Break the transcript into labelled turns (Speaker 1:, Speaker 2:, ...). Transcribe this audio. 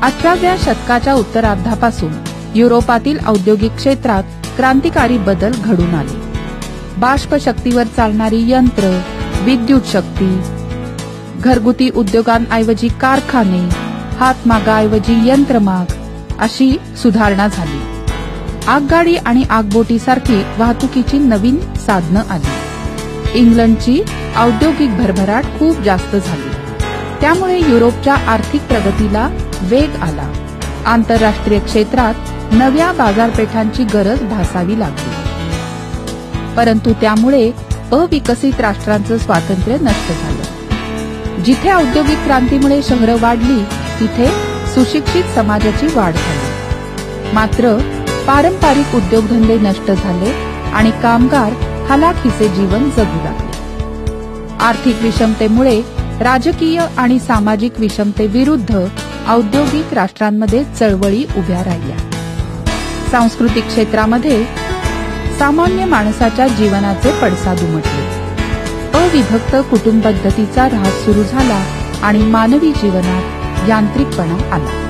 Speaker 1: 18व्या शतकाच्या उत्तरार्धापासून युरोपातील औद्योगिक क्षेत्रात क्रांतिकारी बदल घडून आले. बाष्पशक्तीवर चालणारी यंत्र, विद्युत शक्ती, घरगुती उद्योगांऐवजी कारखाने, हातमागाऐवजी यंत्रमाग अशी सुधारणा झाली. आगगाडी आणि आगबोटीसारखी वाहतुकीची नवीन साधनं आली. इंग्लंडची औद्योगिक भरभराट खूप जास्त झाली. त्यामुळे युरोपच्या आर्थिक प्रगतीला वेग आला. आंतरराष्ट्रीय क्षेत्रात नव्या बाजारपेठांची गरज भासावी लागली. परंतु त्यामुळे अविकसित राष्ट्रांचं स्वातंत्र्य नष्ट झालं. जिथे औद्योगिक क्रांतीमुळे शहरं वाढली तिथे सुशिक्षित समाजाची वाढ झाली. मात्र पारंपरिक उद्योगधंदे नष्ट झाले आणि कामगार हलाखीचे जीवन जगू लागले. आर्थिक विषमतेमुळे राजकीय आणि सामाजिक विषमतेविरुद्ध औद्योगिक राष्ट्रांमध्ये चळवळी उभ्या राहिल्या. सांस्कृतिक क्षेत्रामध्ये सामान्य माणसाच्या जीवनाचे पडसाद उमटले. अविभक्त कुटुंब पद्धतीचा ऱ्हास सुरू झाला आणि मानवी जीवनात यांत्रिकपणा आला.